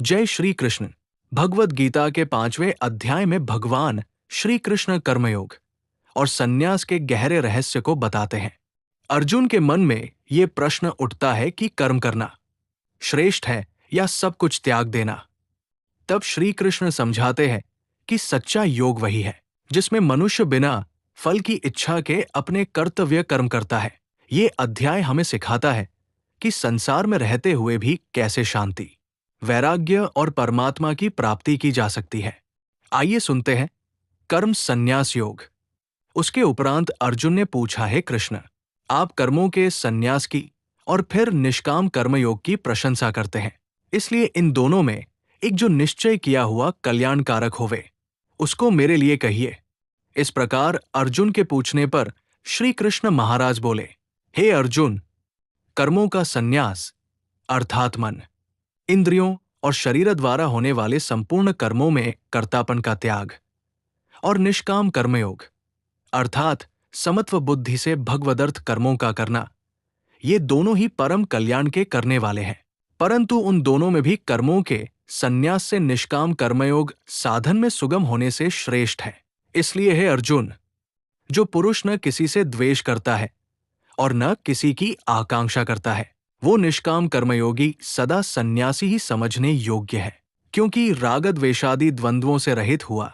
जय श्री कृष्ण। भगवद गीता के 5वें अध्याय में भगवान श्री कृष्ण कर्मयोग और संन्यास के गहरे रहस्य को बताते हैं। अर्जुन के मन में ये प्रश्न उठता है कि कर्म करना श्रेष्ठ है या सब कुछ त्याग देना। तब श्री कृष्ण समझाते हैं कि सच्चा योग वही है जिसमें मनुष्य बिना फल की इच्छा के अपने कर्तव्य कर्म करता है। ये अध्याय हमें सिखाता है कि संसार में रहते हुए भी कैसे शांति, वैराग्य और परमात्मा की प्राप्ति की जा सकती है। आइए सुनते हैं कर्म संन्यास योग। उसके उपरांत अर्जुन ने पूछा, है कृष्ण, आप कर्मों के संन्यास की और फिर निष्काम कर्मयोग की प्रशंसा करते हैं, इसलिए इन दोनों में एक जो निश्चय किया हुआ कल्याणकारक होवे उसको मेरे लिए कहिए। इस प्रकार अर्जुन के पूछने पर श्री कृष्ण महाराज बोले, हे अर्जुन, कर्मों का संन्यास अर्थात मन, इंद्रियों और शरीर द्वारा होने वाले संपूर्ण कर्मों में कर्तापन का त्याग और निष्काम कर्मयोग अर्थात समत्व बुद्धि से भगवदर्थ कर्मों का करना, ये दोनों ही परम कल्याण के करने वाले हैं। परंतु उन दोनों में भी कर्मों के संन्यास से निष्काम कर्मयोग साधन में सुगम होने से श्रेष्ठ है। इसलिए है अर्जुन, जो पुरुष न किसी से द्वेष करता है और न किसी की आकांक्षा करता है, वो निष्काम कर्मयोगी सदा सन्यासी ही समझने योग्य है, क्योंकि रागद्वेषादि द्वंद्वों से रहित हुआ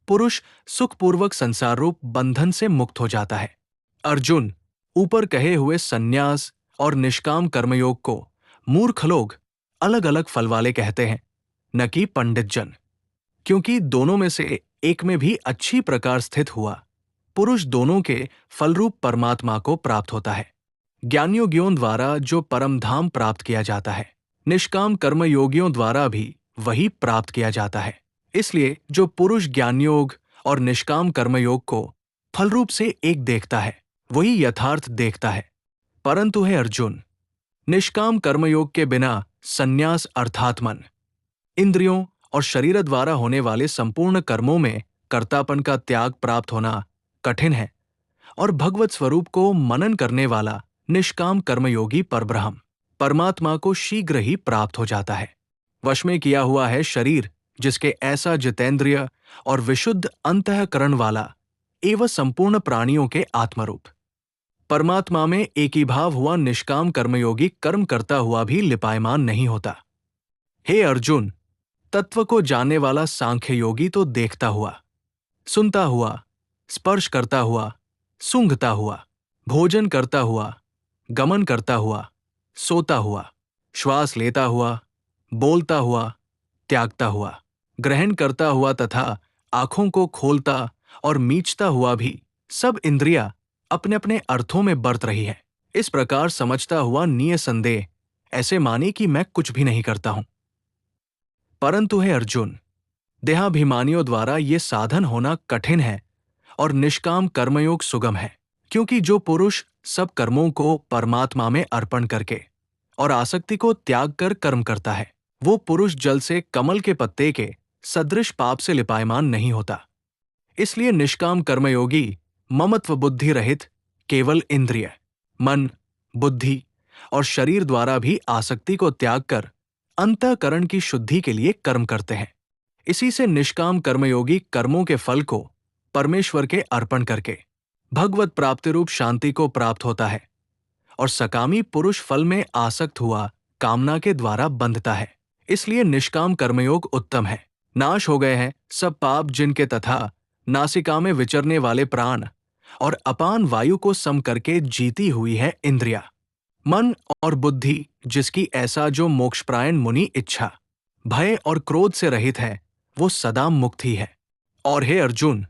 पुरुष सुखपूर्वक संसार रूप बंधन से मुक्त हो जाता है। अर्जुन, ऊपर कहे हुए सन्यास और निष्काम कर्मयोग को मूर्ख लोग अलग अलग फल वाले कहते हैं, न कि पंडित जन, क्योंकि दोनों में से एक में भी अच्छी प्रकार स्थित हुआ पुरुष दोनों के फलरूप परमात्मा को प्राप्त होता है। ज्ञानयोगियों द्वारा जो परम धाम प्राप्त किया जाता है, निष्काम कर्मयोगियों द्वारा भी वही प्राप्त किया जाता है। इसलिए जो पुरुष ज्ञानयोग और निष्काम कर्मयोग को फलरूप से एक देखता है, वही यथार्थ देखता है। परंतु है अर्जुन, निष्काम कर्मयोग के बिना संन्यास अर्थात मन, इंद्रियों और शरीर द्वारा होने वाले संपूर्ण कर्मों में कर्तापन का त्याग प्राप्त होना कठिन है, और भगवत स्वरूप को मनन करने वाला निष्काम कर्मयोगी परब्रह्म परमात्मा को शीघ्र ही प्राप्त हो जाता है। वश में किया हुआ है शरीर जिसके ऐसा जितेंद्रिय और विशुद्ध अंतःकरण वाला एवं संपूर्ण प्राणियों के आत्मरूप परमात्मा में एकीभाव हुआ निष्काम कर्मयोगी कर्म करता हुआ भी लिपायमान नहीं होता। हे अर्जुन, तत्व को जानने वाला सांख्य योगी तो देखता हुआ, सुनता हुआ, स्पर्श करता हुआ, सूंघता हुआ, भोजन करता हुआ, गमन करता हुआ, सोता हुआ, श्वास लेता हुआ, बोलता हुआ, त्यागता हुआ, ग्रहण करता हुआ तथा आंखों को खोलता और मीचता हुआ भी सब इंद्रियां अपने अपने अर्थों में बरत रही है। इस प्रकार समझता हुआ निसंदेह ऐसे माने कि मैं कुछ भी नहीं करता हूं। परंतु है अर्जुन, देहाभिमानियों द्वारा ये साधन होना कठिन है और निष्काम कर्मयोग सुगम है, क्योंकि जो पुरुष सब कर्मों को परमात्मा में अर्पण करके और आसक्ति को त्याग कर कर्म करता है, वो पुरुष जल से कमल के पत्ते के सदृश पाप से लिपायमान नहीं होता। इसलिए निष्काम कर्मयोगी ममत्व बुद्धि रहित केवल इंद्रिय, मन, बुद्धि और शरीर द्वारा भी आसक्ति को त्याग कर अंतःकरण की शुद्धि के लिए कर्म करते हैं। इसी से निष्काम कर्मयोगी कर्मों के फल को परमेश्वर के अर्पण करके भगवत प्राप्ति रूप शांति को प्राप्त होता है, और सकामी पुरुष फल में आसक्त हुआ कामना के द्वारा बंधता है। इसलिए निष्काम कर्मयोग उत्तम है। नाश हो गए हैं सब पाप जिनके तथा नासिका में विचरने वाले प्राण और अपान वायु को सम करके जीती हुई है इंद्रिया, मन और बुद्धि जिसकी ऐसा जो मोक्षप्रायण मुनि इच्छा, भय और क्रोध से रहित है, वो सदा मुक्त ही है। और हे अर्जुन,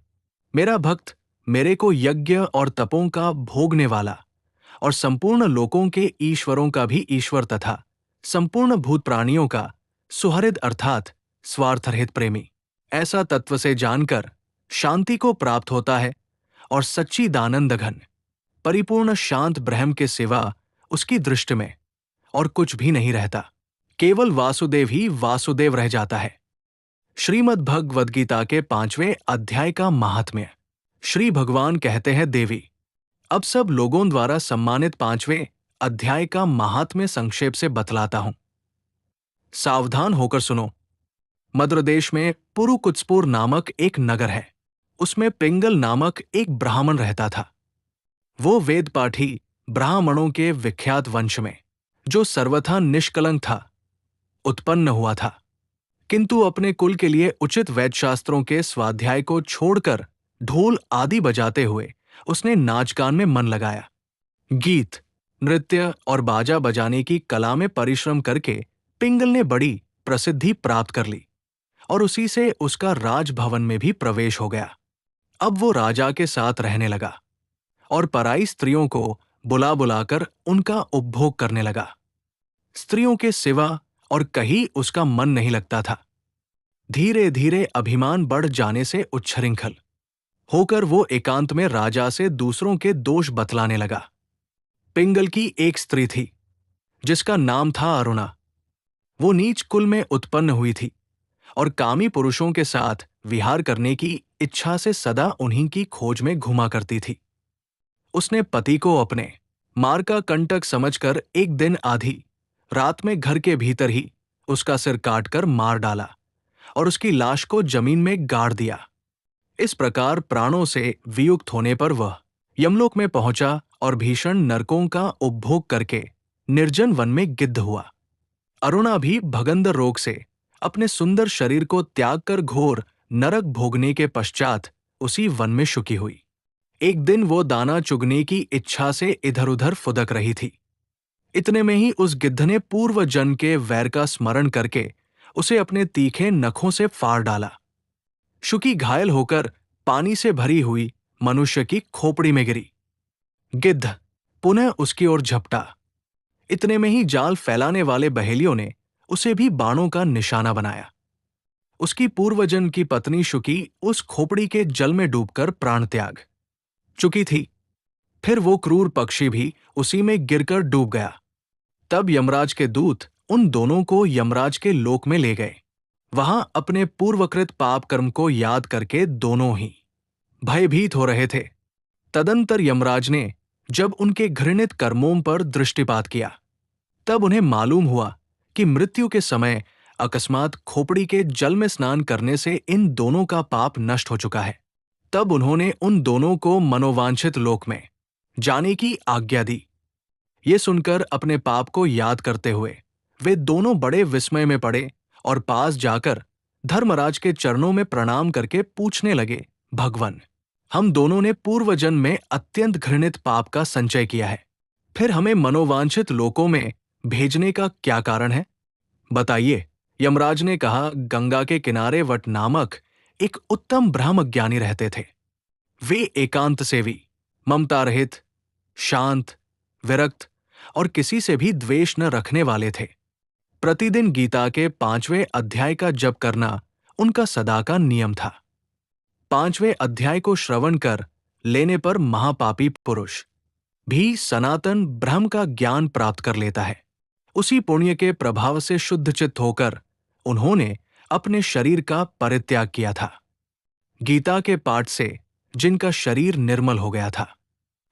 मेरा भक्त मेरे को यज्ञ और तपों का भोगने वाला और संपूर्ण लोकों के ईश्वरों का भी ईश्वर तथा संपूर्ण भूत प्राणियों का सुहृद अर्थात स्वार्थरहित प्रेमी, ऐसा तत्व से जानकर शांति को प्राप्त होता है, और सच्चिदानंद घन परिपूर्ण शांत ब्रह्म के सिवा उसकी दृष्टि में और कुछ भी नहीं रहता, केवल वासुदेव ही वासुदेव रह जाता है। श्रीमद् भगवद गीता के 5वें अध्याय का महात्म्य। श्री भगवान कहते हैं, देवी, अब सब लोगों द्वारा सम्मानित 5वें अध्याय का महात्म्य संक्षेप से बतलाता हूं। सावधान होकर सुनो। मद्र देश में पुरुकुत्सपुर नामक एक नगर है। उसमें पिंगल नामक एक ब्राह्मण रहता था। वो वेद पाठी ब्राह्मणों के विख्यात वंश में, जो सर्वथा निष्कलंक था, उत्पन्न हुआ था। किंतु अपने कुल के लिए उचित वैदशास्त्रों के स्वाध्याय को छोड़कर ढोल आदि बजाते हुए उसने नाच गान में मन लगाया। गीत, नृत्य और बाजा बजाने की कला में परिश्रम करके पिंगल ने बड़ी प्रसिद्धि प्राप्त कर ली और उसी से उसका राजभवन में भी प्रवेश हो गया। अब वो राजा के साथ रहने लगा और पराई स्त्रियों को बुला बुलाकर उनका उपभोग करने लगा। स्त्रियों के सिवा और कहीं उसका मन नहीं लगता था। धीरे धीरे अभिमान बढ़ जाने से उच्छृंखल होकर वो एकांत में राजा से दूसरों के दोष बतलाने लगा। पिंगल की एक स्त्री थी जिसका नाम था अरुणा। वो नीच कुल में उत्पन्न हुई थी और कामी पुरुषों के साथ विहार करने की इच्छा से सदा उन्हीं की खोज में घुमा करती थी। उसने पति को अपने मार का कंटक समझकर एक दिन आधी रात में घर के भीतर ही उसका सिर काटकर मार डाला और उसकी लाश को जमीन में गाड़ दिया। इस प्रकार प्राणों से वियुक्त होने पर वह यमलोक में पहुंचा और भीषण नरकों का उपभोग करके निर्जन वन में गिद्ध हुआ। अरुणा भी भगंदर रोग से अपने सुंदर शरीर को त्याग कर घोर नरक भोगने के पश्चात उसी वन में शुकी हुई। एक दिन वो दाना चुगने की इच्छा से इधर उधर फुदक रही थी। इतने में ही उस गिद्ध ने पूर्व जन्म के वैर का स्मरण करके उसे अपने तीखे नखों से फाड़ डाला। शुकी घायल होकर पानी से भरी हुई मनुष्य की खोपड़ी में गिरी। गिद्ध पुनः उसकी ओर झपटा। इतने में ही जाल फैलाने वाले बहेलियों ने उसे भी बाणों का निशाना बनाया। उसकी पूर्वजन्म की पत्नी शुकी उस खोपड़ी के जल में डूबकर प्राण त्याग चुकी थी। फिर वो क्रूर पक्षी भी उसी में गिरकर डूब गया। तब यमराज के दूत उन दोनों को यमराज के लोक में ले गए। वहां अपने पूर्वकृत पाप कर्म को याद करके दोनों ही भयभीत हो रहे थे। तदंतर यमराज ने जब उनके घृणित कर्मों पर दृष्टिपात किया, तब उन्हें मालूम हुआ कि मृत्यु के समय अकस्मात खोपड़ी के जल में स्नान करने से इन दोनों का पाप नष्ट हो चुका है। तब उन्होंने उन दोनों को मनोवांछित लोक में जाने की आज्ञा दी। ये सुनकर अपने पाप को याद करते हुए वे दोनों बड़े विस्मय में पड़े और पास जाकर धर्मराज के चरणों में प्रणाम करके पूछने लगे, भगवन, हम दोनों ने पूर्व जन्म में अत्यंत घृणित पाप का संचय किया है, फिर हमें मनोवांछित लोकों में भेजने का क्या कारण है? बताइए। यमराज ने कहा, गंगा के किनारे वट नामक एक उत्तम ब्रह्मज्ञानी रहते थे। वे एकांत सेवी, ममता रहित, शांत, विरक्त और किसी से भी द्वेष न रखने वाले थे। प्रतिदिन गीता के 5वें अध्याय का जप करना उनका सदा का नियम था। 5वें अध्याय को श्रवण कर लेने पर महापापी पुरुष भी सनातन ब्रह्म का ज्ञान प्राप्त कर लेता है। उसी पुण्य के प्रभाव से शुद्ध चित्त होकर उन्होंने अपने शरीर का परित्याग किया था। गीता के पाठ से जिनका शरीर निर्मल हो गया था,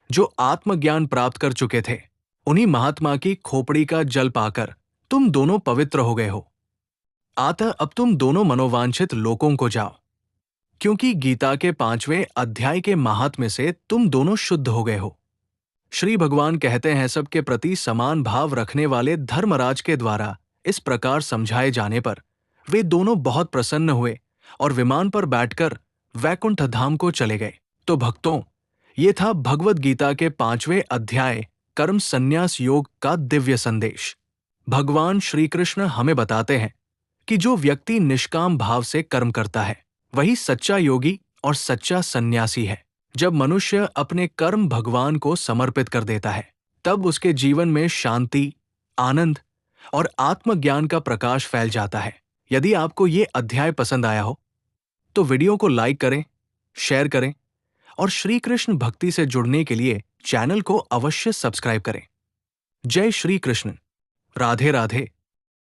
जो आत्मज्ञान प्राप्त कर चुके थे, उन्हीं महात्मा की खोपड़ी का जल पाकर तुम दोनों पवित्र हो गए हो। अतः अब तुम दोनों मनोवांछित लोकों को जाओ, क्योंकि गीता के 5वें अध्याय के महात्म्य से तुम दोनों शुद्ध हो गए हो। श्री भगवान कहते हैं, सबके प्रति समान भाव रखने वाले धर्मराज के द्वारा इस प्रकार समझाए जाने पर वे दोनों बहुत प्रसन्न हुए और विमान पर बैठकर वैकुंठ धाम को चले गए। तो भक्तों, ये था भगवद गीता के 5वें अध्याय कर्म संन्यास योग का दिव्य संदेश। भगवान श्री कृष्ण हमें बताते हैं कि जो व्यक्ति निष्काम भाव से कर्म करता है, वही सच्चा योगी और सच्चा सन्यासी है। जब मनुष्य अपने कर्म भगवान को समर्पित कर देता है, तब उसके जीवन में शांति, आनंद और आत्मज्ञान का प्रकाश फैल जाता है। यदि आपको ये अध्याय पसंद आया हो तो वीडियो को लाइक करें, शेयर करें और श्री कृष्ण भक्ति से जुड़ने के लिए चैनल को अवश्य सब्सक्राइब करें। जय श्री कृष्ण। राधे राधे।